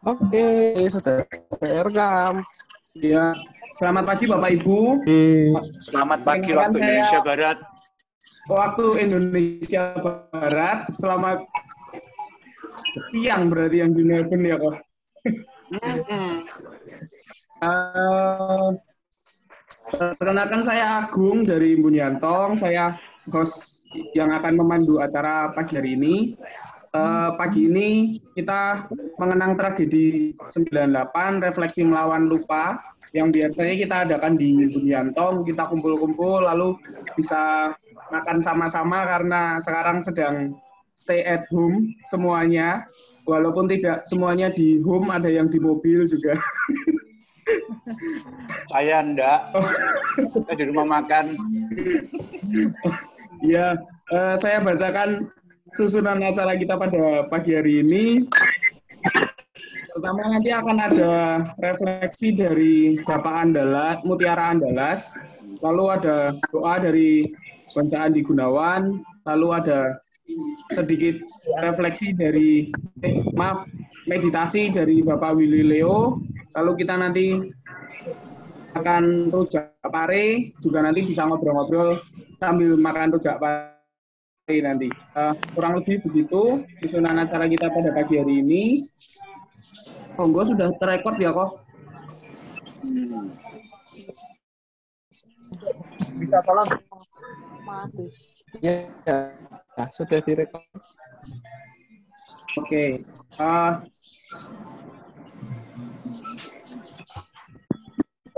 Oke, sudah saya rekam. Ya, selamat pagi Bapak Ibu. Selamat pagi Perkenalkan waktu saya Indonesia Barat. waktu Indonesia Barat. Selamat siang berarti yang di Melbourne ya kok. Eh, Perkenalkan saya Agung dari Bunyantong. Saya host yang akan memandu acara pagi hari ini. Pagi ini kita mengenang tragedi 98, refleksi melawan lupa, yang biasanya kita adakan di Bunyantong. Kita kumpul-kumpul lalu bisa makan sama-sama karena sekarang sedang stay at home semuanya. Walaupun tidak semuanya di home, ada yang di mobil juga. Saya enggak. Saya di rumah makan. Ya, saya bacakan susunan acara kita pada pagi hari ini. Pertama nanti akan ada refleksi dari Bapak Andalas, Mutiara Andalas, lalu ada doa dari Bangsa Andi Gunawan, lalu ada sedikit refleksi dari, meditasi dari Bapak Willy Leo, lalu kita nanti akan rujak pare, juga nanti bisa ngobrol-ngobrol sambil makan rujak pare nanti. Kurang lebih begitu susunan acara kita pada pagi hari ini. Monggo sudah terekod ya kok. Bisa tolong? Ya, sudah direkam. Oke.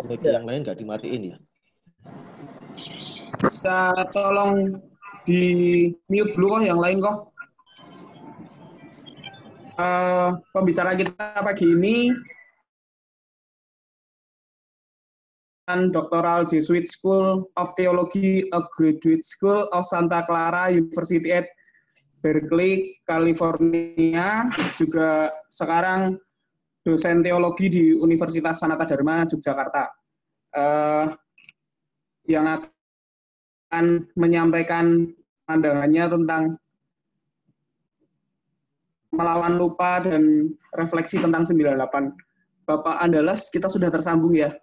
Yang lain nggak dimatiin ya? Bisa tolong di mute dulu kok yang lain kok. Pembicara kita pagi ini Doctoral Jesuit School of Theology, a graduate school of Santa Clara University at Berkeley, California, juga sekarang dosen teologi di Universitas Sanata Dharma, Yogyakarta, yang akan menyampaikan pandangannya tentang melawan lupa dan refleksi tentang 98. Bapak Andalas, kita sudah tersambung ya?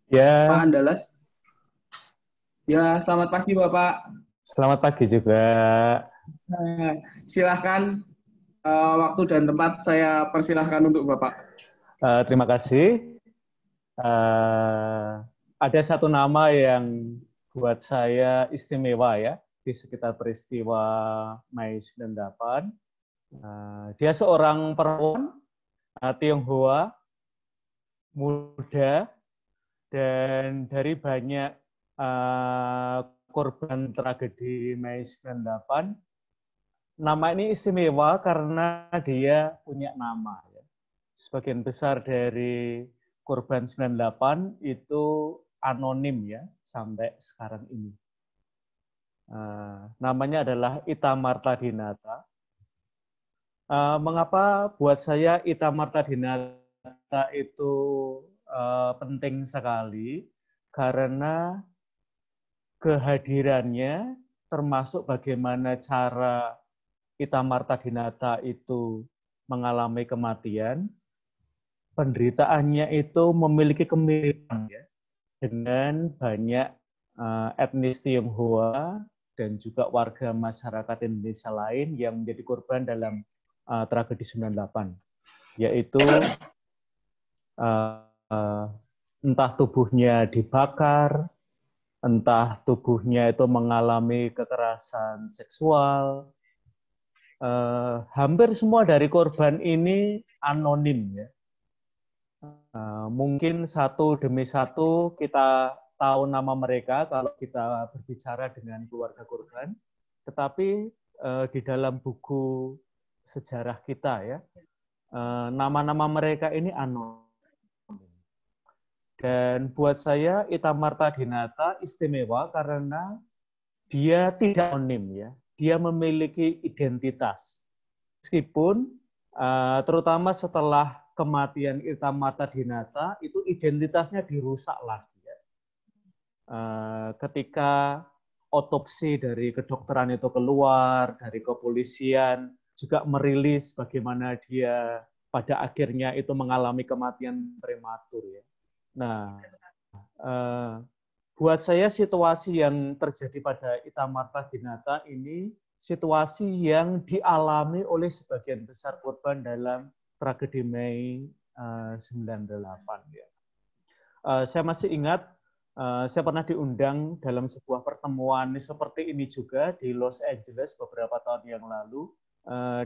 Ya. Pak Andalas. Ya, selamat pagi Bapak. Selamat pagi juga. Silahkan waktu dan tempat saya persilahkan untuk Bapak. Terima kasih. Ada satu nama yang buat saya istimewa ya di sekitar peristiwa Mei 98. Dia seorang perempuan Tionghoa, muda, dan dari banyak korban tragedi Mei 98, nama ini istimewa karena dia punya nama. Ya. Sebagian besar dari korban 98 itu anonim ya sampai sekarang ini. Namanya adalah Ita Marta Dinata. Mengapa buat saya Ita Marta Dinata itu penting sekali? Karena kehadirannya termasuk bagaimana cara Ita Marta Dinata itu mengalami kematian, penderitaannya itu memiliki kemiripan ya, dengan banyak etnis Tionghoa dan juga warga masyarakat Indonesia lain yang menjadi korban dalam tragedi 98, yaitu entah tubuhnya dibakar, entah tubuhnya itu mengalami kekerasan seksual. Hampir semua dari korban ini anonim ya. Mungkin satu demi satu kita tahu nama mereka kalau kita berbicara dengan keluarga korban, tetapi di dalam buku sejarah kita ya, nama-nama mereka ini anonim. Dan buat saya Ita Marta Dinata istimewa karena dia tidak anonim ya, dia memiliki identitas. Meskipun terutama setelah kematian Ita Marta Dinata itu identitasnya dirusak lagi. Ya. ketika otopsi dari kedokteran itu keluar, dari kepolisian juga merilis bagaimana dia pada akhirnya itu mengalami kematian prematur ya. Nah, buat saya situasi yang terjadi pada Ita Marta Dinata ini situasi yang dialami oleh sebagian besar korban dalam tragedi Mei 98 ya. Saya masih ingat saya pernah diundang dalam sebuah pertemuan seperti ini juga di Los Angeles beberapa tahun yang lalu.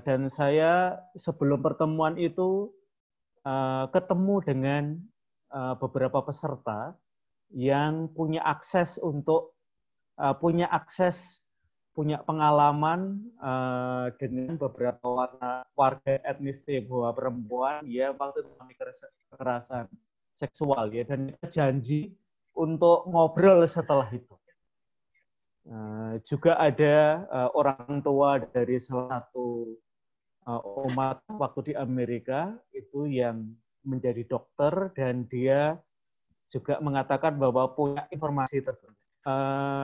Dan saya sebelum pertemuan itu ketemu dengan beberapa peserta yang punya akses punya pengalaman dengan beberapa warga etnis Tionghoa perempuan ya waktu itu mengalami kekerasan seksual ya, dan kita janji untuk ngobrol setelah itu. Juga ada orang tua dari salah satu umat waktu di Amerika itu yang menjadi dokter dan dia juga mengatakan bahwa punya informasi tertentu.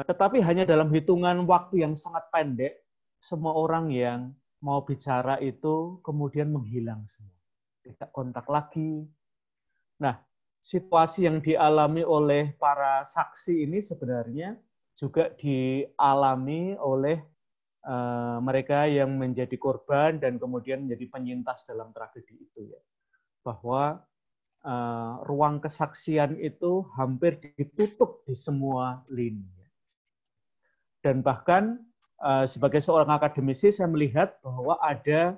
Tetapi hanya dalam hitungan waktu yang sangat pendek, semua orang yang mau bicara itu kemudian menghilang semua. Tidak kontak lagi. Nah, situasi yang dialami oleh para saksi ini sebenarnya juga dialami oleh mereka yang menjadi korban dan kemudian menjadi penyintas dalam tragedi itu ya. Bahwa ruang kesaksian itu hampir ditutup di semua lini. Dan bahkan sebagai seorang akademisi saya melihat bahwa ada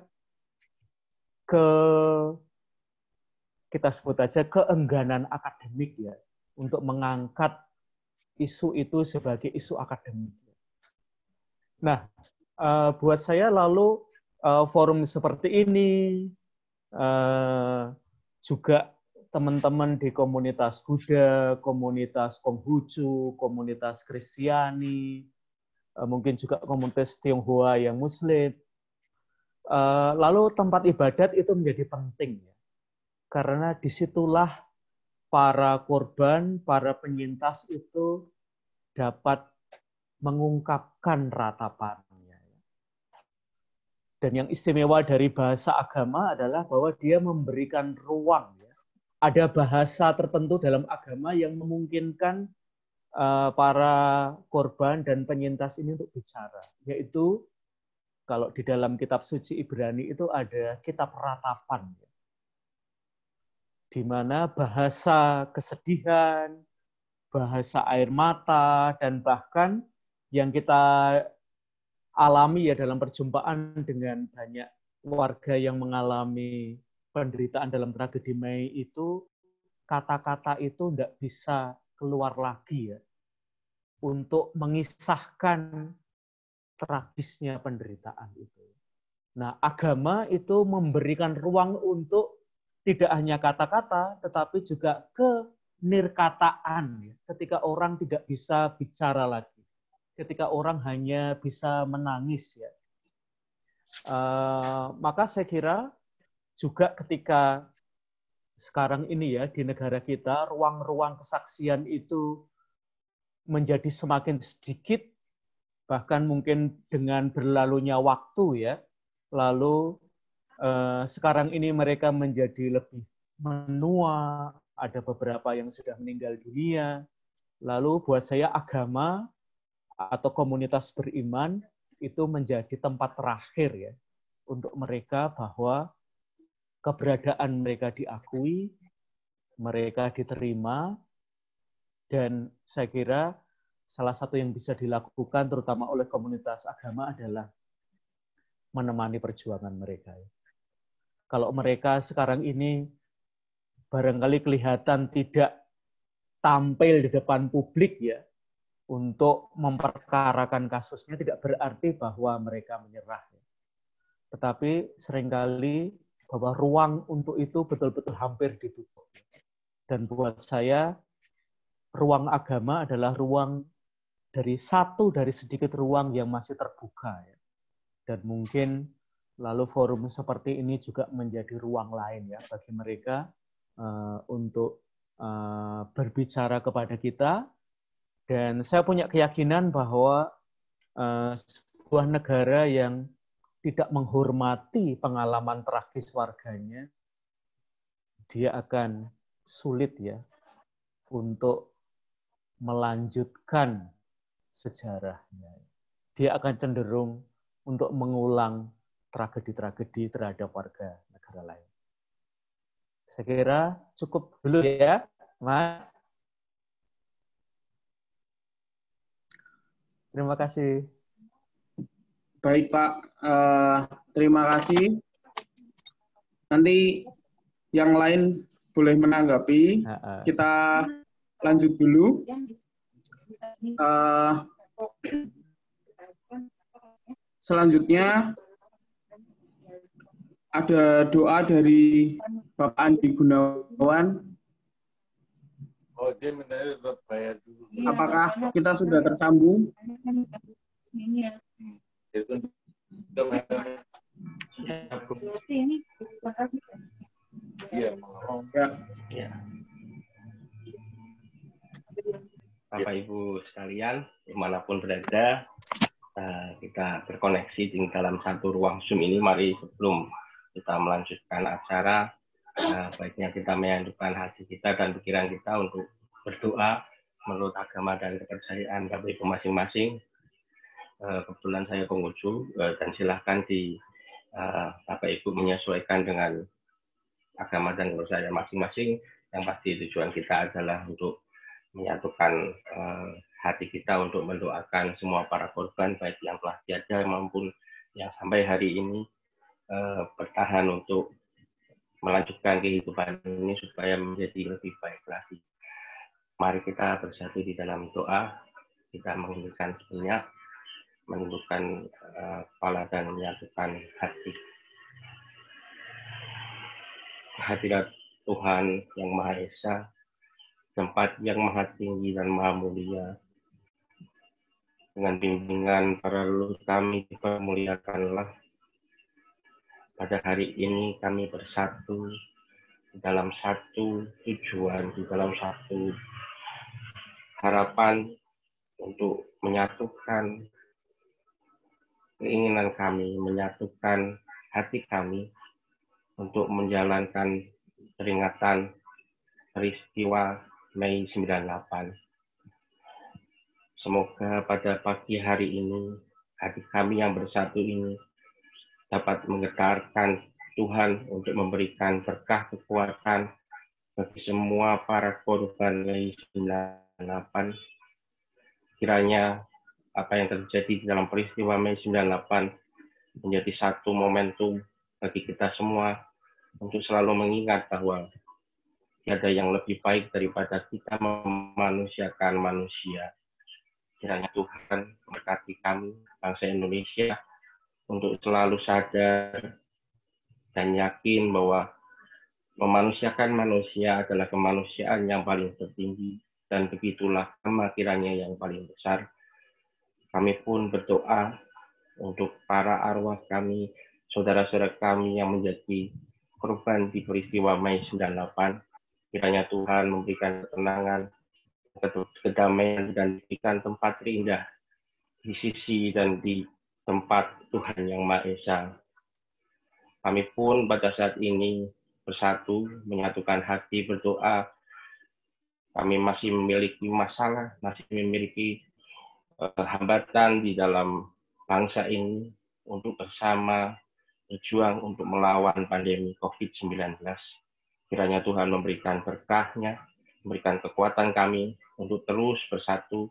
kita sebut aja keengganan akademik ya untuk mengangkat isu itu sebagai isu akademik. Nah, buat saya lalu forum seperti ini juga teman-teman di komunitas Buddha, komunitas Konghucu, komunitas Kristiani, mungkin juga komunitas Tionghoa yang Muslim. Lalu tempat ibadat itu menjadi penting ya. Karena disitulah para korban, para penyintas itu dapat mengungkapkan ratapannya. Dan yang istimewa dari bahasa agama adalah bahwa dia memberikan ruang. Ada bahasa tertentu dalam agama yang memungkinkan para korban dan penyintas ini untuk bicara. Yaitu kalau di dalam kitab suci Ibrani itu ada kitab ratapan. Di mana bahasa kesedihan, bahasa air mata, dan bahkan yang kita alami ya dalam perjumpaan dengan banyak warga yang mengalami penderitaan dalam tragedi Mei itu, kata-kata itu tidak bisa keluar lagi ya untuk mengisahkan tragisnya penderitaan itu. Nah, agama itu memberikan ruang untuk tidak hanya kata-kata, tetapi juga kenirkataan. Ketika orang tidak bisa bicara lagi, ketika orang hanya bisa menangis ya. Maka saya kira juga ketika sekarang ini ya di negara kita ruang-ruang kesaksian itu menjadi semakin sedikit, bahkan mungkin dengan berlalunya waktu ya, lalu sekarang ini mereka menjadi lebih menua, ada beberapa yang sudah meninggal dunia. Lalu buat saya agama atau komunitas beriman itu menjadi tempat terakhir ya untuk mereka bahwa keberadaan mereka diakui, mereka diterima, dan saya kira salah satu yang bisa dilakukan terutama oleh komunitas agama adalah menemani perjuangan mereka. Kalau mereka sekarang ini barangkali kelihatan tidak tampil di depan publik ya untuk memperkarakan kasusnya, tidak berarti bahwa mereka menyerah. Tetapi seringkali bahwa ruang untuk itu betul-betul hampir ditutup. Dan buat saya, ruang agama adalah ruang dari sedikit ruang yang masih terbuka. Dan mungkin lalu forum seperti ini juga menjadi ruang lain ya bagi mereka untuk berbicara kepada kita, Dan saya punya keyakinan bahwa sebuah negara yang tidak menghormati pengalaman tragis warganya, dia akan sulit ya untuk melanjutkan sejarahnya. Dia akan cenderung untuk mengulang tragedi-tragedi terhadap warga negara lain. Saya kira cukup dulu ya, Mas. Terima kasih. Baik, Pak. Terima kasih. Nanti yang lain boleh menanggapi. Kita lanjut dulu. Selanjutnya ada doa dari Bapak Andi Gunawan. Oh, dia minta tetap bayar dulu. Apakah kita sudah tersambung? Itu iya, Ya. Bapak Ibu sekalian, dimanapun berada, kita terkoneksi di dalam satu ruang Zoom ini. Mari sebelum kita melanjutkan acara, baiknya kita menyatukan hati kita dan pikiran kita untuk berdoa menurut agama dan kepercayaan Bapak Ibu masing-masing. Kebetulan saya pengucu dan silahkan Bapak Ibu menyesuaikan dengan agama dan kepercayaan masing-masing. Yang pasti tujuan kita adalah untuk menyatukan hati kita untuk mendoakan semua para korban, baik yang telah tiada maupun yang sampai hari ini bertahan untuk melanjutkan kehidupan ini supaya menjadi lebih baik lagi. Mari kita bersatu di dalam doa, kita menghidupkan sejenak, menundukkan kepala dan menyatukan hati. Hadirat Tuhan yang Maha Esa, tempat yang maha tinggi dan maha mulia, dengan bimbingan para leluhur kami dipermuliakanlah. Pada hari ini kami bersatu di dalam satu tujuan, di dalam satu harapan untuk menyatukan keinginan kami, menyatukan hati kami untuk menjalankan peringatan peristiwa Mei 98. Semoga pada pagi hari ini, hati kami yang bersatu ini dapat menggetarkan Tuhan untuk memberikan berkah kekuatan bagi semua para korban Mei 98. Kiranya apa yang terjadi di dalam peristiwa Mei 98 menjadi satu momentum bagi kita semua untuk selalu mengingat bahwa tiada yang lebih baik daripada kita memanusiakan manusia. Kiranya Tuhan memberkati kami, bangsa Indonesia, untuk selalu sadar dan yakin bahwa memanusiakan manusia adalah kemanusiaan yang paling tertinggi, dan begitulah nama kiranya yang paling besar. Kami pun berdoa untuk para arwah kami, saudara-saudara kami yang menjadi korban di peristiwa Mei 98. Kiranya Tuhan memberikan ketenangan, kedamaian, dan memberikan tempat terindah di sisi dan di tempat Tuhan yang Maha Esa. Kami pun pada saat ini bersatu, menyatukan hati, berdoa. Kami masih memiliki masalah, masih memiliki hambatan di dalam bangsa ini untuk bersama berjuang untuk melawan pandemi COVID-19. Kiranya Tuhan memberikan berkah-Nya, memberikan kekuatan kami untuk terus bersatu,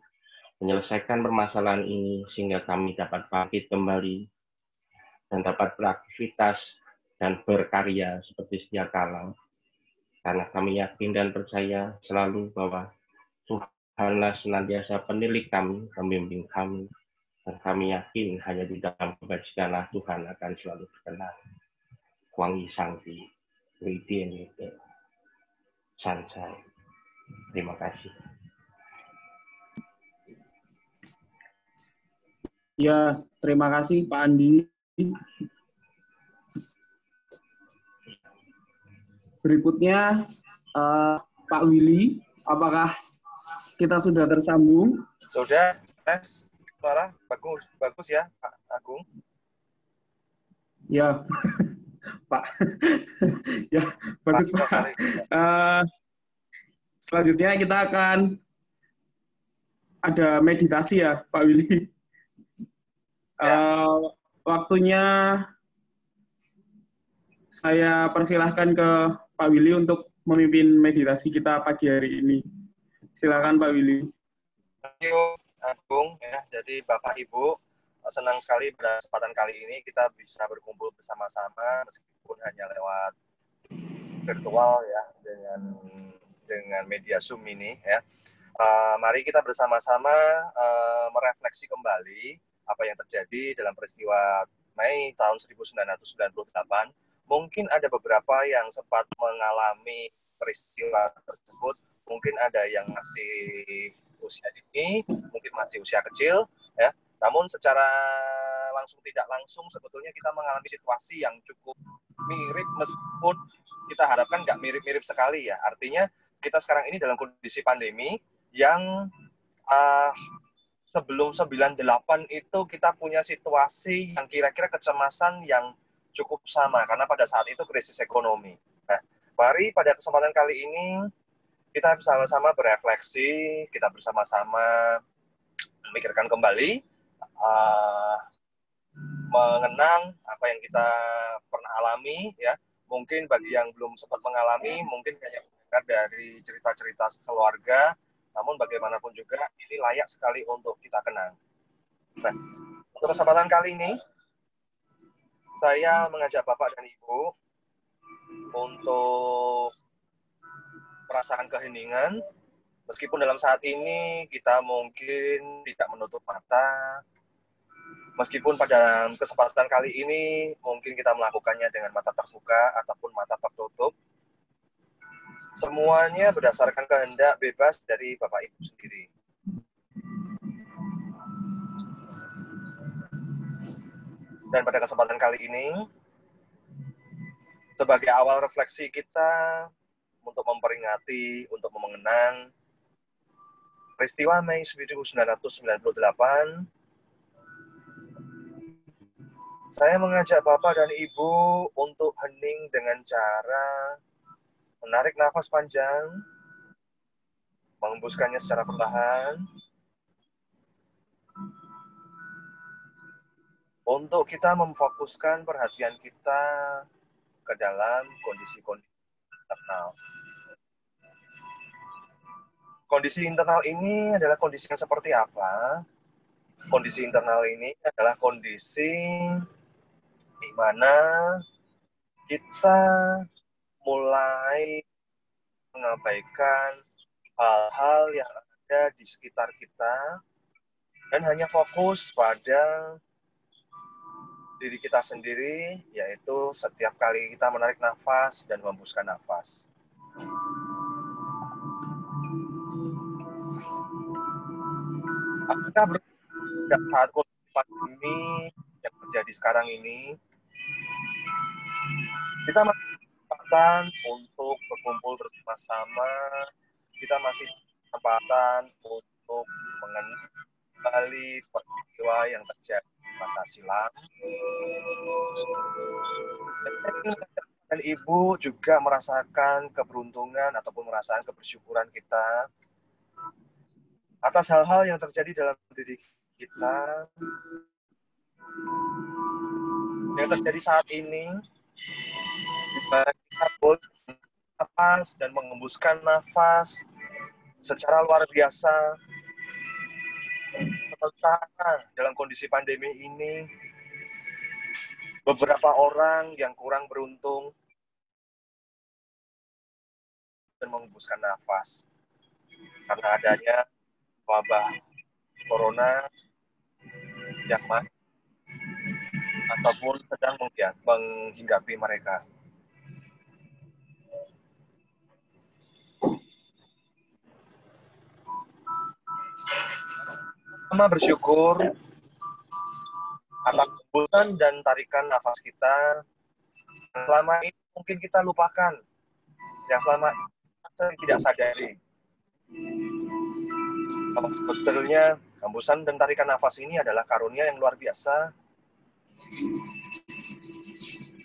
menyelesaikan permasalahan ini sehingga kami dapat bangkit kembali dan dapat beraktivitas dan berkarya seperti sedia kala. Karena kami yakin dan percaya selalu bahwa Tuhanlah senantiasa penilik kami, pembimbing kami, dan kami yakin hanya di dalam kebajikanlah Tuhan akan selalu berkenan. Kuangi Sangti, Witien, Sansai. Terima kasih. Ya, terima kasih Pak Andi. Berikutnya Pak Willy, apakah kita sudah tersambung. Sudah, tes suara bagus, bagus ya, Pak Agung. Ya, Pak. Ya, bagus Pak. Selanjutnya kita akan ada meditasi ya, Pak Willy. Waktunya saya persilahkan ke Pak Willy untuk memimpin meditasi kita pagi hari ini. Silakan Pak Willy. Thank you, Agung. Ya, jadi Bapak Ibu, senang sekali pada kesempatan kali ini kita bisa berkumpul bersama-sama meskipun hanya lewat virtual ya dengan media Zoom ini ya. Mari kita bersama-sama merefleksi kembali apa yang terjadi dalam peristiwa Mei tahun 1998. Mungkin ada beberapa yang sempat mengalami peristiwa tersebut, mungkin ada yang masih usia dini, mungkin masih usia kecil, ya. Namun secara langsung tidak langsung sebetulnya kita mengalami situasi yang cukup mirip, meskipun kita harapkan nggak mirip-mirip sekali ya. Artinya kita sekarang ini dalam kondisi pandemi yang sebelum 98 itu kita punya situasi yang kira-kira kecemasan yang cukup sama, karena pada saat itu krisis ekonomi. Nah, mari pada kesempatan kali ini kita bersama-sama berefleksi, kita bersama-sama memikirkan kembali, mengenang apa yang kita pernah alami, ya. Mungkin bagi yang belum sempat mengalami, mungkin hanya mendengar dari cerita-cerita keluarga, namun bagaimanapun juga ini layak sekali untuk kita kenang. Nah, untuk kesempatan kali ini, saya mengajak Bapak dan Ibu untuk perasaan keheningan, meskipun dalam saat ini kita mungkin tidak menutup mata, meskipun pada kesempatan kali ini mungkin kita melakukannya dengan mata terbuka ataupun mata tertutup, semuanya berdasarkan kehendak bebas dari Bapak Ibu sendiri. Dan pada kesempatan kali ini, sebagai awal refleksi kita untuk memperingati, untuk mengenang peristiwa Mei 1998, saya mengajak Bapak dan Ibu untuk hening dengan cara menarik nafas panjang, mengembuskannya secara perlahan, untuk kita memfokuskan perhatian kita ke dalam kondisi-kondisi internal. Kondisi internal ini adalah kondisi yang seperti apa? Kondisi internal ini adalah kondisi di mana kita mulai mengabaikan hal-hal yang ada di sekitar kita dan hanya fokus pada diri kita sendiri, yaitu setiap kali kita menarik nafas dan menghembuskan nafas. Apakah pada saat kondisi pandemi yang terjadi sekarang ini, kita masih kesempatan untuk berkumpul bersama-sama, kita masih kesempatan untuk mengenal kembali peristiwa yang terjadi masa silam. Dan Ibu juga merasakan keberuntungan ataupun merasakan kebersyukuran kita atas hal-hal yang terjadi dalam diri kita, yang terjadi saat ini, kita boleh nafas dan mengembuskan nafas secara luar biasa. Sementara dalam kondisi pandemi ini, beberapa orang yang kurang beruntung dan menghembuskan nafas karena adanya wabah corona yang masih ataupun sedang menghinggapi mereka. Sama bersyukur atas hembusan dan tarikan nafas kita yang selama ini mungkin kita lupakan, yang selama ini kita tidak sadari. Kalau sebetulnya hembusan dan tarikan nafas ini adalah karunia yang luar biasa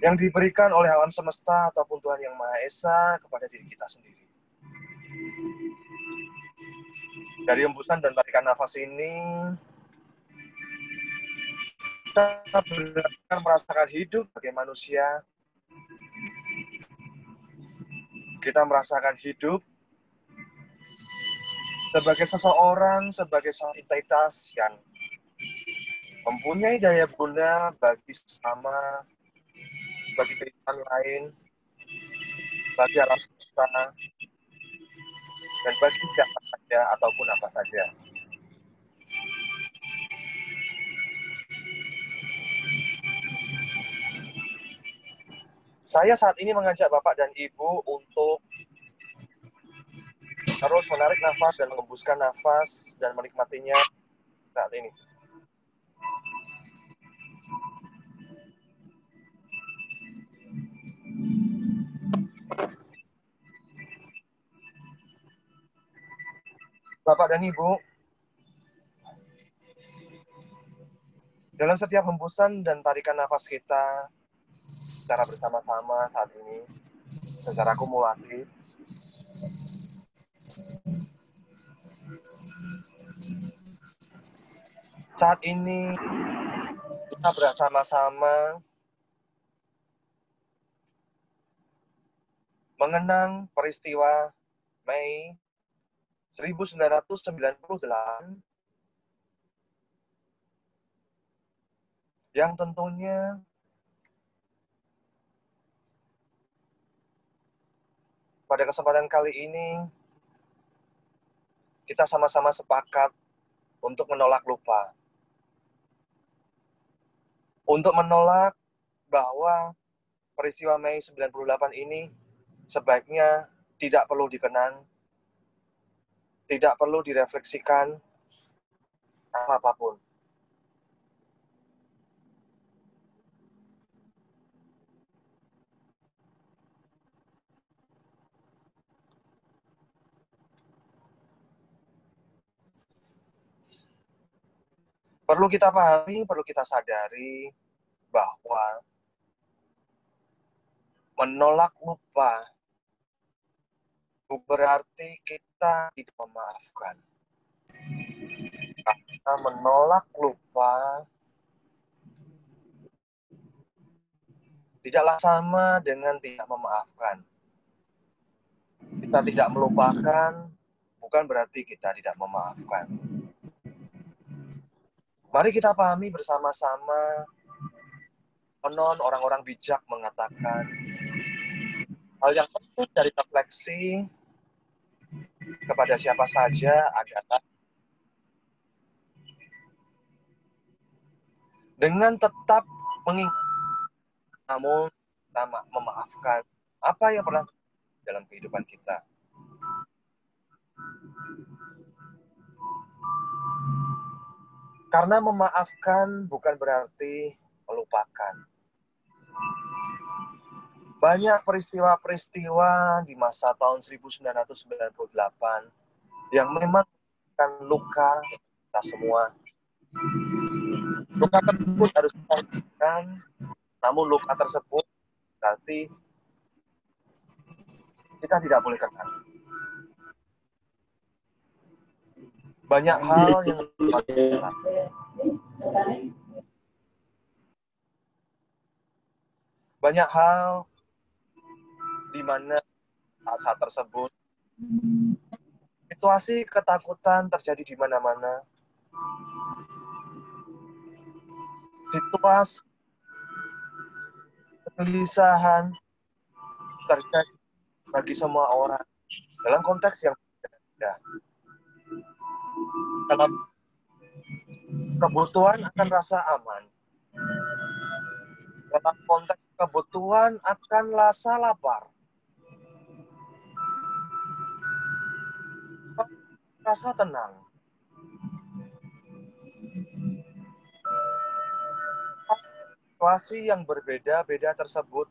yang diberikan oleh alam semesta ataupun Tuhan Yang Maha Esa kepada diri kita sendiri. Dari hembusan dan tarikan nafas ini, kita benar-benar merasakan hidup sebagai manusia. Kita merasakan hidup sebagai seseorang, sebagai seorang entitas yang mempunyai daya guna bagi sesama, bagi kehidupan lain, bagi alam semesta, dan bagi siapa saja ataupun apa saja. Saya saat ini mengajak Bapak dan Ibu untuk terus menarik nafas dan mengembuskan nafas dan menikmatinya saat ini. Bapak dan Ibu, dalam setiap hembusan dan tarikan nafas kita secara bersama-sama saat ini, secara kumulatif, saat ini kita bersama-sama mengenang peristiwa Mei 1998 yang tentunya pada kesempatan kali ini kita sama-sama sepakat untuk menolak lupa. Untuk menolak bahwa peristiwa Mei 98 ini sebaiknya tidak perlu dikenang, tidak perlu direfleksikan apapun. Perlu kita pahami, perlu kita sadari bahwa menolak lupa berarti kita tidak memaafkan. Karena menolak lupa tidaklah sama dengan tidak memaafkan. Kita tidak melupakan bukan berarti kita tidak memaafkan. Mari kita pahami bersama-sama. Konon orang-orang bijak mengatakan hal yang penting dari refleksi kepada siapa saja adalah dengan tetap mengingat, namun memaafkan apa yang pernah dalam kehidupan kita. Karena memaafkan bukan berarti melupakan. Banyak peristiwa-peristiwa di masa tahun 1998 yang memang akan luka kita semua. Luka tersebut harus dihentikan, namun luka tersebut berarti kita tidak boleh kenal. Banyak hal yang banyak hal di mana saat tersebut situasi ketakutan terjadi di mana-mana. Situasi kegelisahan terjadi bagi semua orang dalam konteks yang berbeda. Dalam kebutuhan akan rasa aman. Dalam konteks kebutuhan akan rasa lapar. Rasa tenang. Situasi yang berbeda-beda tersebut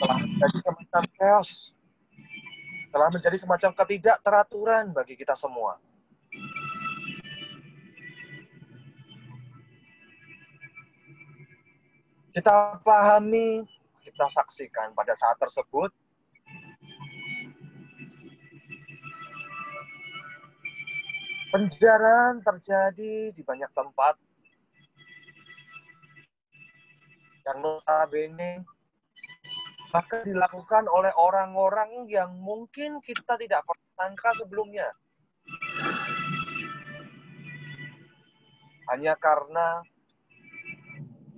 telah menjadi semacam chaos, telah menjadi semacam ketidakteraturan bagi kita semua. Kita pahami, kita saksikan pada saat tersebut, penjarahan terjadi di banyak tempat yang notabene bahkan dilakukan oleh orang-orang yang mungkin kita tidak pernah sangka sebelumnya. Hanya karena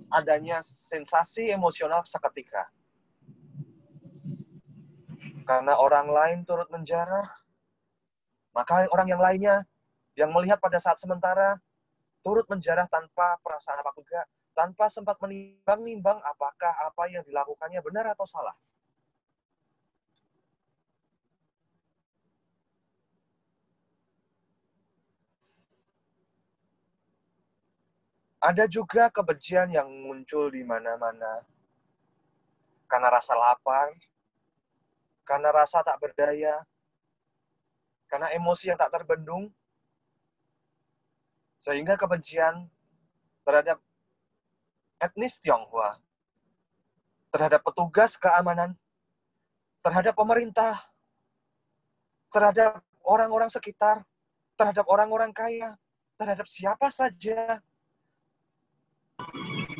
adanya sensasi emosional seketika. Karena orang lain turut menjarah, maka orang yang lainnya yang melihat pada saat sementara turut menjarah tanpa perasaan apa juga, tanpa sempat menimbang-nimbang apakah apa yang dilakukannya benar atau salah. Ada juga kebencian yang muncul di mana-mana. Karena rasa lapar, karena rasa tak berdaya, karena emosi yang tak terbendung, sehingga kebencian terhadap etnis Tionghoa, terhadap petugas keamanan, terhadap pemerintah, terhadap orang-orang sekitar, terhadap orang-orang kaya, terhadap siapa saja,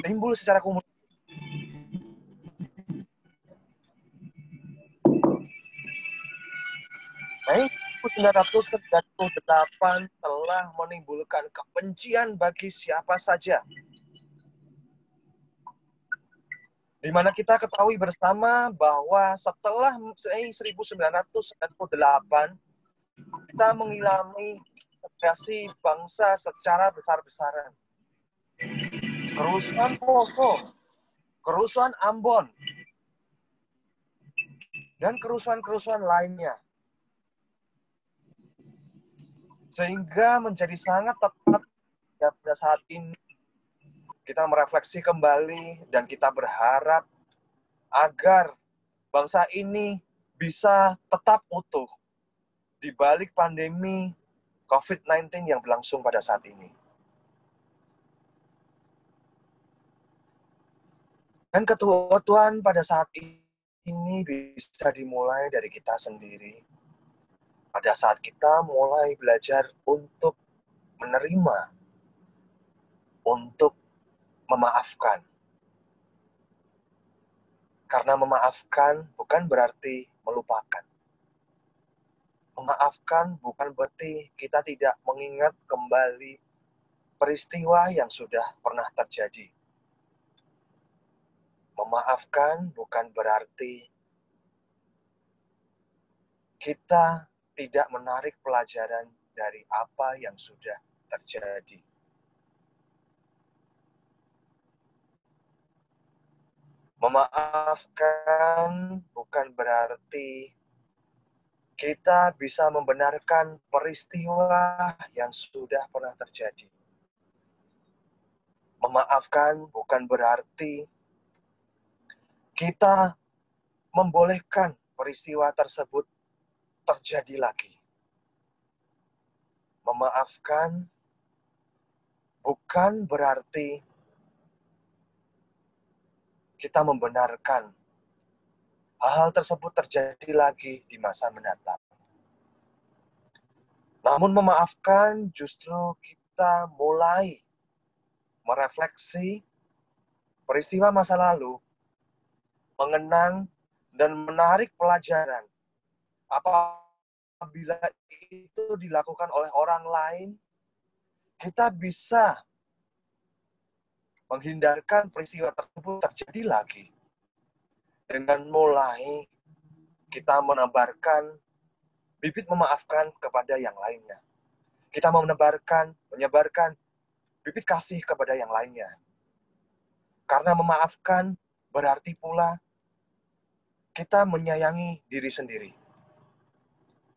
timbul secara kumulatif. Mei 1998 telah menimbulkan kebencian bagi siapa saja. Di mana kita ketahui bersama bahwa setelah 1998, kita mengalami integrasi bangsa secara besar-besaran. Kerusuhan Poso, kerusuhan Ambon, dan kerusuhan-kerusuhan lainnya. Sehingga menjadi sangat tepat pada saat ini kita merefleksi kembali dan kita berharap agar bangsa ini bisa tetap utuh di balik pandemi COVID-19 yang berlangsung pada saat ini. Dan ketuaan pada saat ini bisa dimulai dari kita sendiri. Pada saat kita mulai belajar untuk menerima, untuk memaafkan. Karena memaafkan bukan berarti melupakan. Memaafkan bukan berarti kita tidak mengingat kembali peristiwa yang sudah pernah terjadi. Memaafkan bukan berarti kita tidak menarik pelajaran dari apa yang sudah terjadi. Memaafkan bukan berarti kita bisa membenarkan peristiwa yang sudah pernah terjadi. Memaafkan bukan berarti kita membolehkan peristiwa tersebut terjadi lagi. Memaafkan bukan berarti kita membenarkan hal tersebut terjadi lagi di masa mendatang. Namun memaafkan justru kita mulai merefleksi peristiwa masa lalu, mengenang dan menarik pelajaran. Apabila itu dilakukan oleh orang lain, kita bisa menghindarkan peristiwa tersebut terjadi lagi. Dengan mulai kita menebarkan bibit memaafkan kepada yang lainnya. Kita menyebarkan bibit kasih kepada yang lainnya. Karena memaafkan berarti pula kita menyayangi diri sendiri.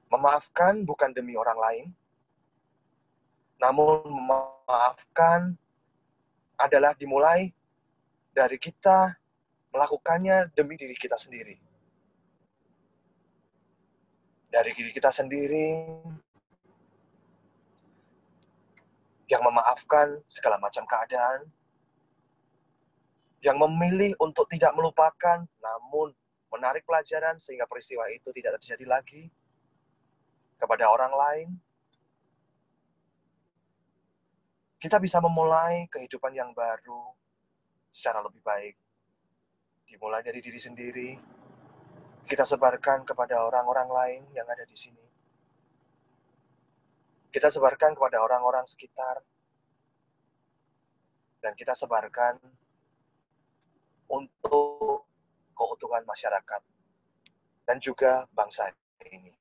Memaafkan bukan demi orang lain, namun memaafkan adalah dimulai dari kita melakukannya demi diri kita sendiri. Dari diri kita sendiri yang memaafkan segala macam keadaan, yang memilih untuk tidak melupakan, namun menarik pelajaran sehingga peristiwa itu tidak terjadi lagi kepada orang lain. Kita bisa memulai kehidupan yang baru secara lebih baik. Dimulai dari diri sendiri, kita sebarkan kepada orang-orang lain yang ada di sini. Kita sebarkan kepada orang-orang sekitar. Dan kita sebarkan untuk keutuhan masyarakat dan juga bangsa ini.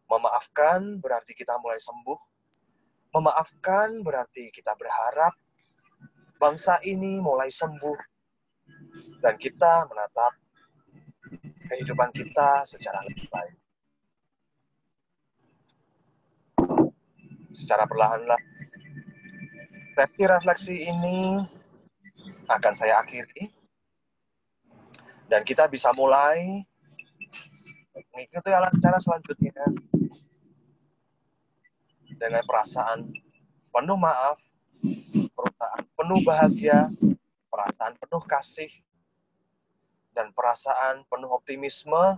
Memaafkan berarti kita mulai sembuh. Memaafkan berarti kita berharap bangsa ini mulai sembuh dan kita menatap kehidupan kita secara lebih baik. Secara perlahan-lahan, sesi refleksi ini akan saya akhiri dan kita bisa mulai mengikuti acara selanjutnya dengan perasaan penuh maaf, perasaan penuh bahagia, perasaan penuh kasih, dan perasaan penuh optimisme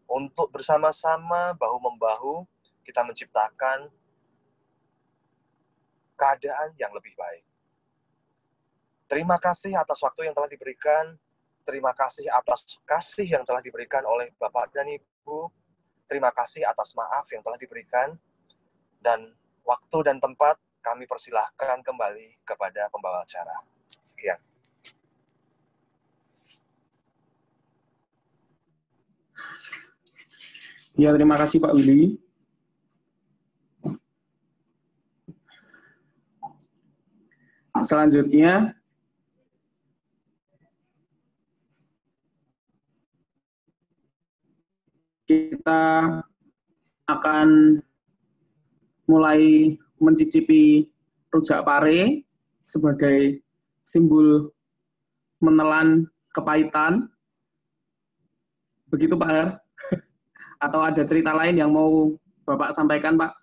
untuk bersama-sama bahu-membahu kita menciptakan keadaan yang lebih baik. Terima kasih atas waktu yang telah diberikan, terima kasih atas kasih yang telah diberikan oleh Bapak dan Ibu, terima kasih atas maaf yang telah diberikan, dan waktu dan tempat kami persilahkan kembali kepada pembawa acara. Sekian. Ya, terima kasih Pak Willy. Selanjutnya, kita akan mulai mencicipi rujak pare sebagai simbol menelan kepahitan. Begitu Pak Har? Atau ada cerita lain yang mau Bapak sampaikan, Pak?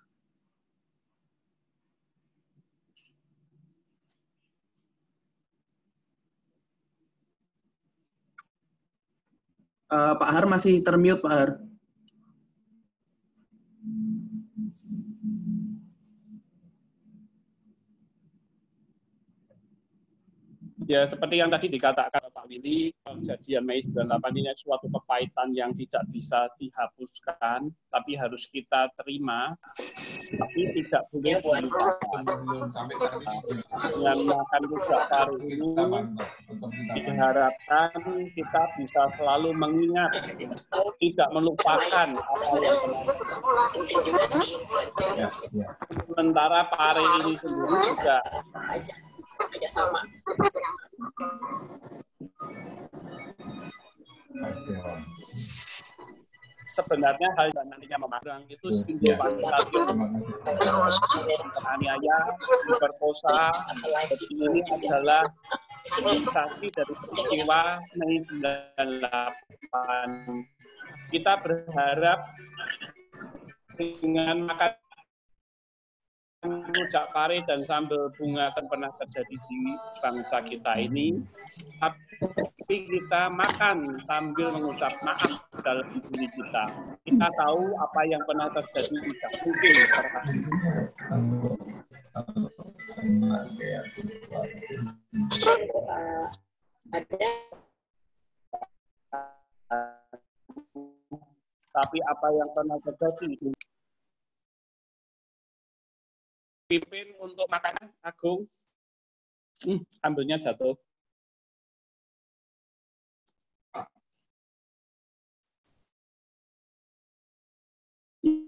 Pak Har masih termute, Pak Har. Ya, seperti yang tadi dikatakan Pak Willy, kejadian Mei 98 ini suatu kepahitan yang tidak bisa dihapuskan, tapi harus kita terima, tapi tidak boleh dilupakan. Dengan makan rujak pare ini, diharapkan kita bisa selalu mengingat, tidak melupakan apa yang pernah. Sementara pare ini sendiri juga kerjasama. Sebenarnya hal yang nantinya memandang itu simbol penganiaya, diperkosa, ini adalah sensasi dari peristiwa Mei 98. Kita berharap dengan makan rujak pare dan sambal bunga akan pernah terjadi di bangsa kita ini, tapi kita makan sambil mengucap maaf dalam diri kita. Kita tahu apa yang pernah terjadi tidak mungkin pernah. Tapi apa yang pernah terjadi pimpin untuk makanan, Agung. Ambilnya jatuh.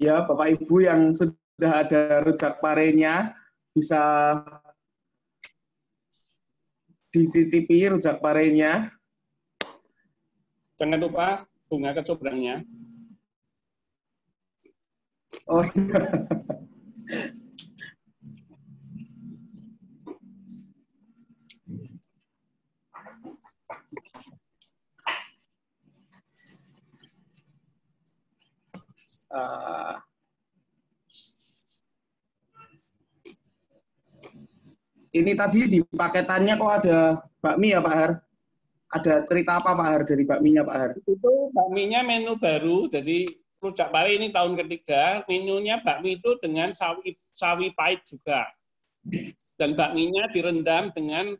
Ya, Bapak Ibu yang sudah ada rujak parenya, bisa dicicipi rujak parenya. Jangan lupa bunga kecombrangnya. Oh iya. ini tadi di paketannya kok ada bakmi ya Pak Har? Ada cerita apa Pak Har dari bakminya Pak Har? Itu bakminya menu baru, jadi rujak pari ini tahun ketiga, menunya bakmi itu dengan sawi pahit juga. Dan bakminya direndam dengan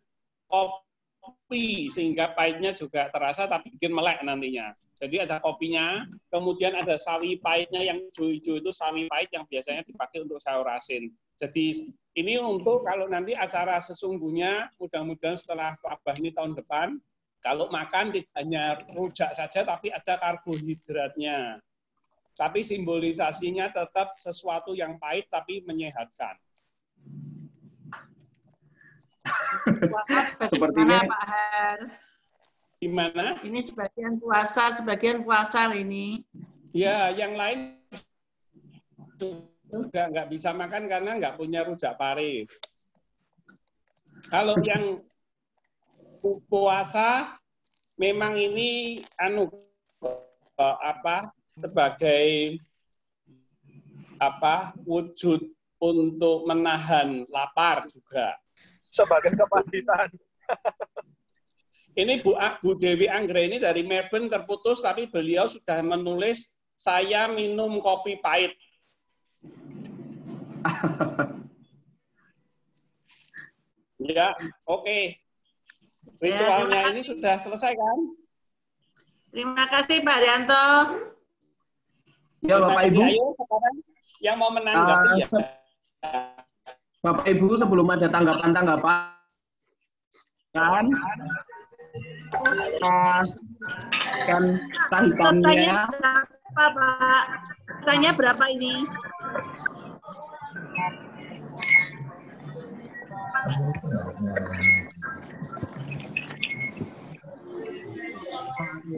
kopi, sehingga pahitnya juga terasa tapi bikin melek nantinya. Jadi ada kopinya, kemudian ada sawi pahitnya yang hijau-hijau itu sawi pahit yang biasanya dipakai untuk sayur asin. Jadi ini untuk kalau nanti acara sesungguhnya, mudah-mudahan setelah wabah ini tahun depan, kalau makan tidak hanya rujak saja, tapi ada karbohidratnya. Tapi simbolisasinya tetap sesuatu yang pahit tapi menyehatkan. Sepertinya Pak Har? Gimana? Ini sebagian puasa ini. Ya, yang lain juga nggak bisa makan karena nggak punya rujak pari. Kalau yang puasa, memang ini sebagai wujud untuk menahan lapar juga. Sebagai kepahitan. Ini Bu Dewi Anggreni dari Melbourne terputus, tapi beliau sudah menulis, saya minum kopi pahit. Ya, oke. Ritualnya ini sudah selesai kan? Terima kasih Pak Rianto. ya Bapak Ibu. Ayo sekarang yang mau menanggapi Bapak Ibu, sebelum ada tanggapan-tanggapan kan hitamnya Berapa Pak? Tanya berapa ini?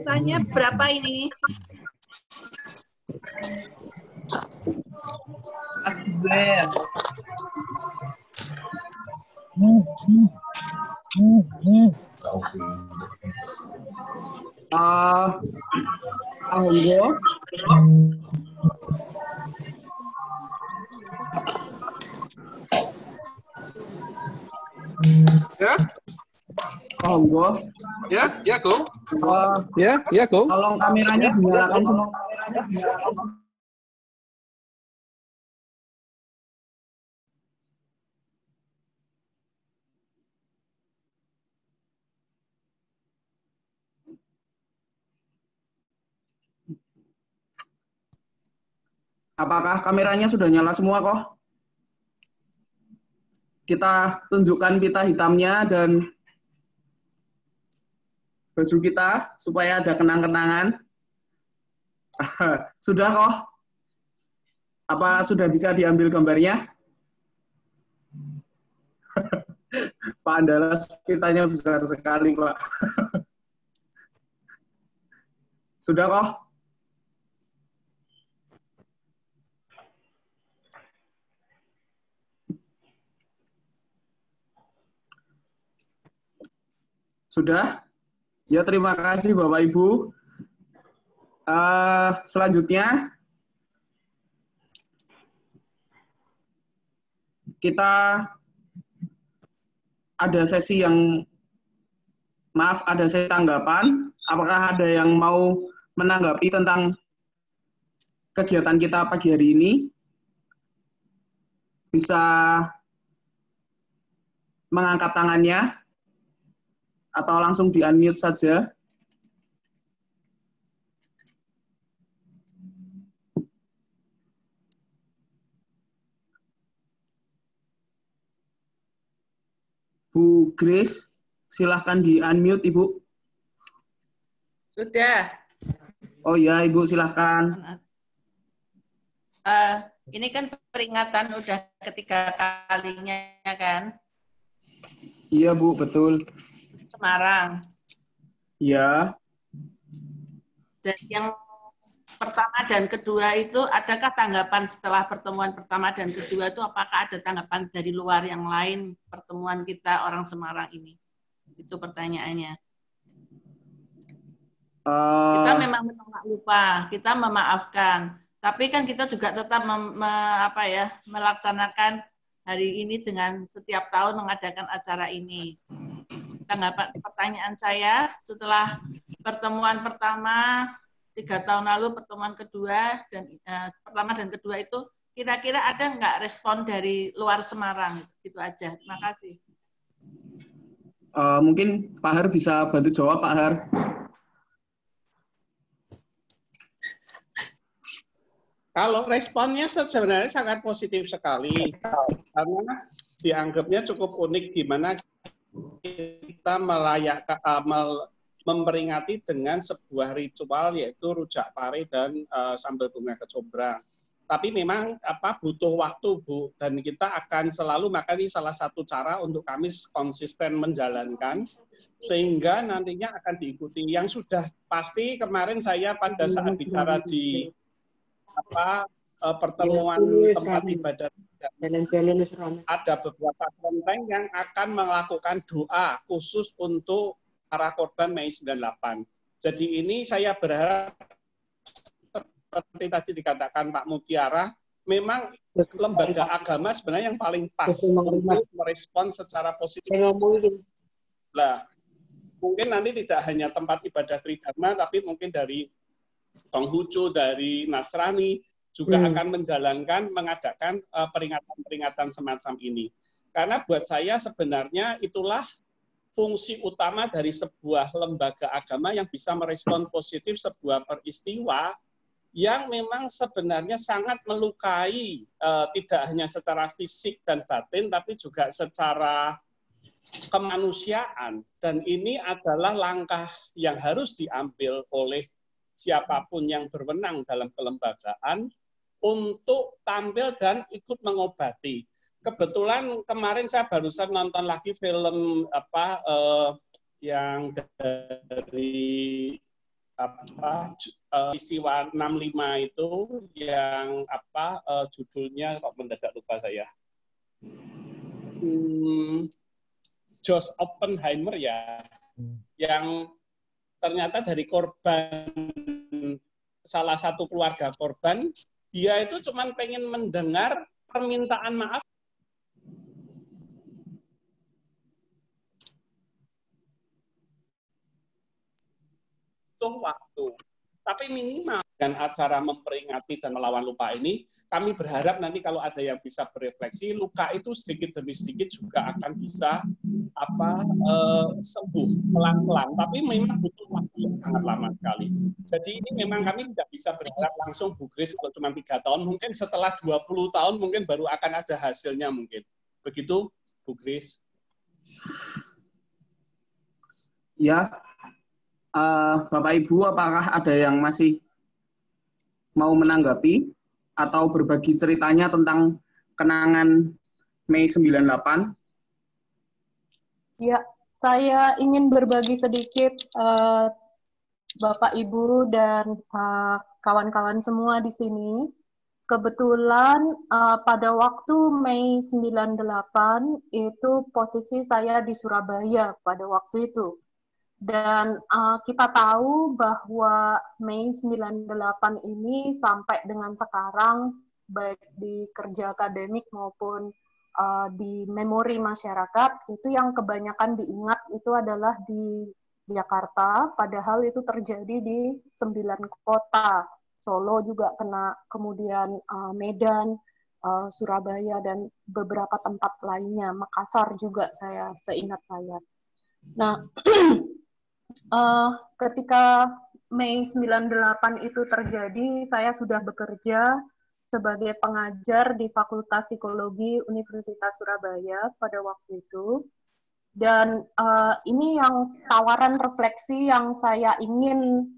Tanya berapa ini? Ahonggo. Ya, Ahonggo. ya, Go. Ya, Go. Tolong kameranya dinyalakan semua. Apakah kameranya sudah nyala semua kok? Kita tunjukkan pita hitamnya dan baju kita supaya ada kenang-kenangan. Sudah kok? Apa sudah bisa diambil gambarnya? Pak Andalas pitanya besar sekali, Pak. Sudah kok? Sudah? Ya, terima kasih Bapak Ibu. Selanjutnya, kita ada sesi ada sesi tanggapan. Apakah ada yang mau menanggapi tentang kegiatan kita pagi hari ini? Bisa mengangkat tangannya atau langsung di-unmute saja. Bu Grace, silahkan di-unmute, Ibu. Sudah. Oh ya, Ibu, silahkan. Ini kan peringatan udah ketiga kalinya kan? Iya, Bu, betul. Semarang. Iya. Dan yang pertama dan kedua itu, adakah tanggapan setelah pertemuan pertama dan kedua itu, apakah ada tanggapan dari luar yang lain pertemuan kita orang Semarang ini? Itu pertanyaannya. Kita memang menolak lupa, kita memaafkan. Tapi kan kita juga tetap melaksanakan hari ini dengan setiap tahun mengadakan acara ini. Tanggapan pertanyaan saya setelah pertemuan pertama 3 tahun lalu, pertemuan kedua dan pertama dan kedua itu kira-kira ada nggak respon dari luar Semarang? Gitu aja. Terima kasih. Mungkin Pak Har bisa bantu jawab, Pak Har. Kalau responnya sebenarnya sangat positif sekali, karena dianggapnya cukup unik di mana kita memperingati dengan sebuah ritual yaitu rujak pare dan sambal bunga kecombrang. Tapi memang butuh waktu, Bu, dan kita akan selalu, makanya salah satu cara untuk kami konsisten menjalankan sehingga nantinya akan diikuti. Yang sudah pasti kemarin saya pada saat bicara di pertemuan tempat ibadah ada beberapa kelenteng yang akan melakukan doa khusus untuk para korban Mei 98. Jadi ini saya berharap seperti tadi dikatakan Pak Mutiara, memang lembaga agama sebenarnya yang paling pas untuk merespon secara positif. Nah, mungkin nanti tidak hanya tempat ibadah Tridharma, tapi mungkin dari Konghucu, dari Nasrani juga akan mengadakan peringatan-peringatan semacam ini. Karena buat saya sebenarnya itulah fungsi utama dari sebuah lembaga agama yang bisa merespon positif sebuah peristiwa yang memang sebenarnya sangat melukai, tidak hanya secara fisik dan batin, tapi juga secara kemanusiaan. Dan ini adalah langkah yang harus diambil oleh siapapun yang berwenang dalam kelembagaan untuk tampil dan ikut mengobati. Kebetulan kemarin saya barusan nonton lagi film yang dari peristiwa 65 itu yang judulnya kok mendadak lupa saya. Josh Oppenheimer ya, yang ternyata dari korban, salah satu keluarga korban, dia itu cuma pengen mendengar permintaan maaf waktu. Tapi minimal dengan acara memperingati dan melawan luka ini, kami berharap nanti kalau ada yang bisa berefleksi, luka itu sedikit demi sedikit juga akan bisa sembuh pelan-pelan. Tapi memang butuh waktu yang sangat lama sekali. Jadi ini memang kami tidak bisa berharap langsung Bu Grace kalau cuma 3 tahun, mungkin setelah 20 tahun mungkin baru akan ada hasilnya mungkin. Begitu, Bu Grace. Ya, Bapak Ibu, apakah ada yang masih mau menanggapi atau berbagi ceritanya tentang kenangan Mei 98? Ya, saya ingin berbagi sedikit, Bapak Ibu dan kawan-kawan semua di sini. Kebetulan pada waktu Mei 98 itu posisi saya di Surabaya pada waktu itu. Dan kita tahu bahwa Mei 98 ini sampai dengan sekarang, baik di kerja akademik maupun di memori masyarakat, itu yang kebanyakan diingat itu adalah di Jakarta, padahal itu terjadi di 9 kota. Solo juga kena, kemudian Medan, Surabaya, dan beberapa tempat lainnya. Makassar juga seingat saya. Nah, ketika Mei 98 itu terjadi, saya sudah bekerja sebagai pengajar di Fakultas Psikologi Universitas Surabaya pada waktu itu. Dan ini yang tawaran refleksi yang saya ingin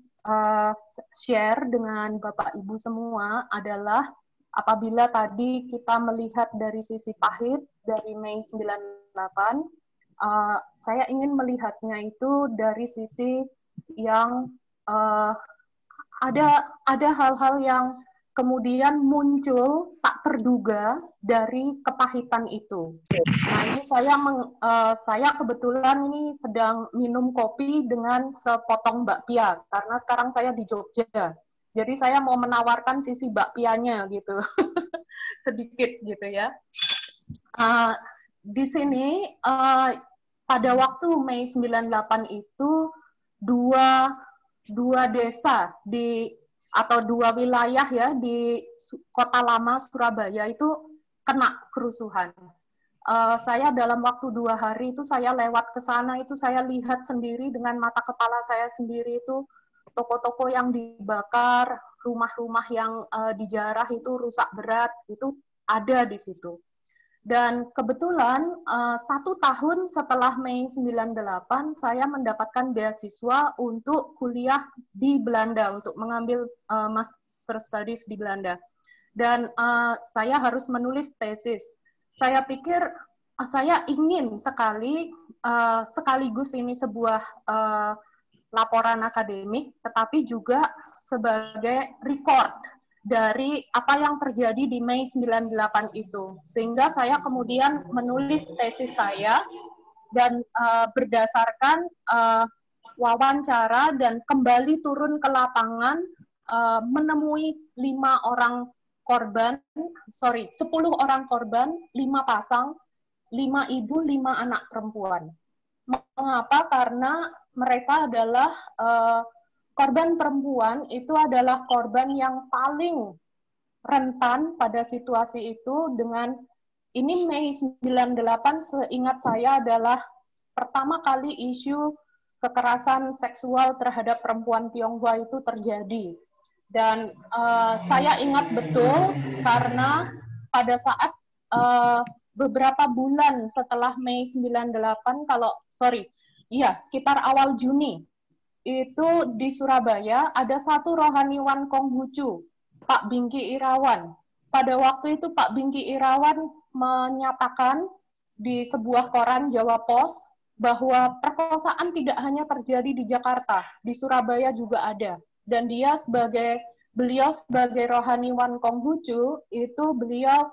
share dengan Bapak Ibu semua adalah apabila tadi kita melihat dari sisi pahit dari Mei 98, saya ingin melihatnya itu dari sisi yang ada hal-hal yang kemudian muncul tak terduga dari kepahitan itu. Nah, ini saya kebetulan ini sedang minum kopi dengan sepotong bakpia karena sekarang saya di Jogja. Jadi saya mau menawarkan sisi bakpianya gitu. Sedikit gitu ya. Di sini pada waktu Mei 98 itu dua desa atau dua wilayah ya di Kota Lama Surabaya itu kena kerusuhan. Saya dalam waktu 2 hari itu saya lewat ke sana, itu saya lihat sendiri dengan mata kepala saya sendiri itu toko-toko yang dibakar, rumah-rumah yang dijarah itu rusak berat, itu ada di situ. Dan kebetulan 1 tahun setelah Mei 98 saya mendapatkan beasiswa untuk kuliah di Belanda, untuk mengambil Master Studies di Belanda. Dan saya harus menulis tesis. Saya pikir saya ingin sekali sekaligus ini sebuah laporan akademik, tetapi juga sebagai record dari apa yang terjadi di Mei 98 itu. Sehingga saya kemudian menulis tesis saya dan berdasarkan wawancara dan kembali turun ke lapangan menemui 10 orang korban, 10 orang korban, 5 pasang, 5 ibu, 5 anak perempuan. Mengapa? Karena mereka adalah korban perempuan itu adalah korban yang paling rentan pada situasi itu. Dengan ini Mei 98 seingat saya adalah pertama kali isu kekerasan seksual terhadap perempuan Tionghoa itu terjadi. Dan saya ingat betul karena pada saat beberapa bulan setelah Mei 98, sekitar awal Juni, itu di Surabaya ada satu rohaniwan Konghucu, Pak Bingki Irawan. Pada waktu itu Pak Bingki Irawan menyatakan di sebuah koran Jawa Pos bahwa perkosaan tidak hanya terjadi di Jakarta, di Surabaya juga ada. Dan beliau sebagai rohaniwan Konghucu itu beliau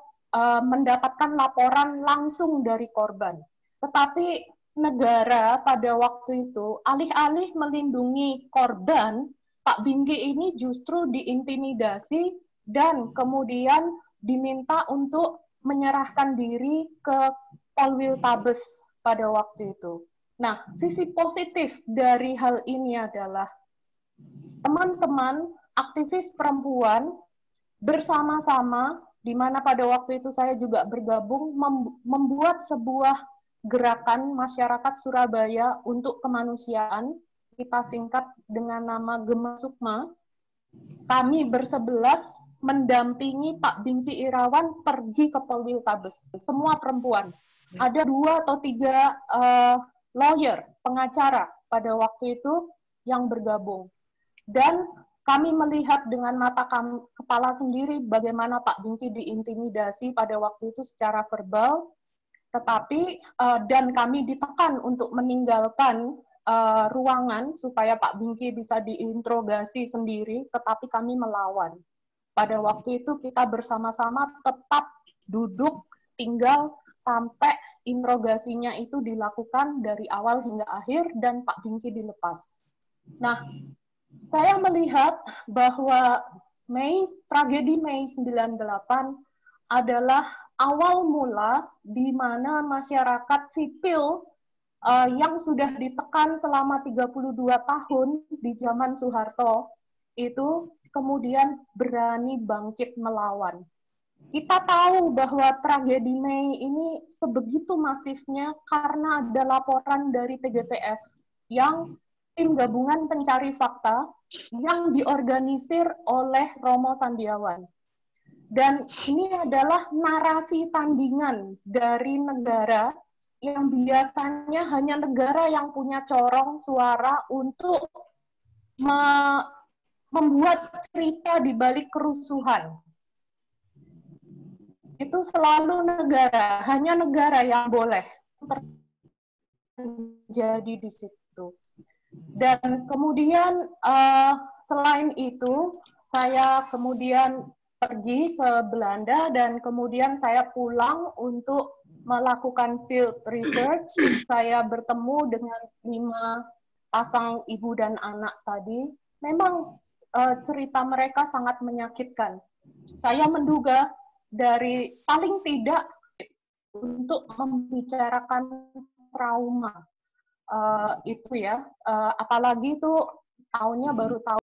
mendapatkan laporan langsung dari korban. Tetapi negara pada waktu itu alih-alih melindungi korban, Pak Bingki ini justru diintimidasi dan kemudian diminta untuk menyerahkan diri ke Polwiltabes pada waktu itu. Nah, sisi positif dari hal ini adalah teman-teman aktivis perempuan bersama-sama, di mana pada waktu itu saya juga bergabung, membuat sebuah gerakan masyarakat Surabaya untuk kemanusiaan, kita singkat dengan nama Gema Sukma. Kami bersebelas mendampingi Pak Bingki Irawan pergi ke Polwiltabes, semua perempuan. Ada 2 atau 3 lawyer, pengacara pada waktu itu yang bergabung. Dan kami melihat dengan mata kepala sendiri bagaimana Pak Bingki diintimidasi pada waktu itu secara verbal, tetapi dan kami ditekan untuk meninggalkan ruangan supaya Pak Bingki bisa diinterogasi sendiri, tetapi kami melawan. Pada waktu itu kita bersama-sama tetap duduk, tinggal sampai interogasinya itu dilakukan dari awal hingga akhir dan Pak Bingki dilepas. Nah, saya melihat bahwa tragedi Mei 98 adalah awal mula di mana masyarakat sipil yang sudah ditekan selama 32 tahun di zaman Soeharto itu kemudian berani bangkit melawan. Kita tahu bahwa tragedi Mei ini sebegitu masifnya karena ada laporan dari TGPF yang tim gabungan pencari fakta yang diorganisir oleh Romo Sandiawan. Dan ini adalah narasi tandingan dari negara yang biasanya hanya negara yang punya corong suara untuk membuat cerita di balik kerusuhan. Itu selalu hanya negara yang boleh terjadi di situ. Dan kemudian selain itu, saya kemudian pergi ke Belanda dan kemudian saya pulang untuk melakukan field research. Saya bertemu dengan 5 pasang ibu dan anak tadi. Memang cerita mereka sangat menyakitkan. Saya menduga dari paling tidak untuk membicarakan trauma itu ya, apalagi itu tahunnya baru tahun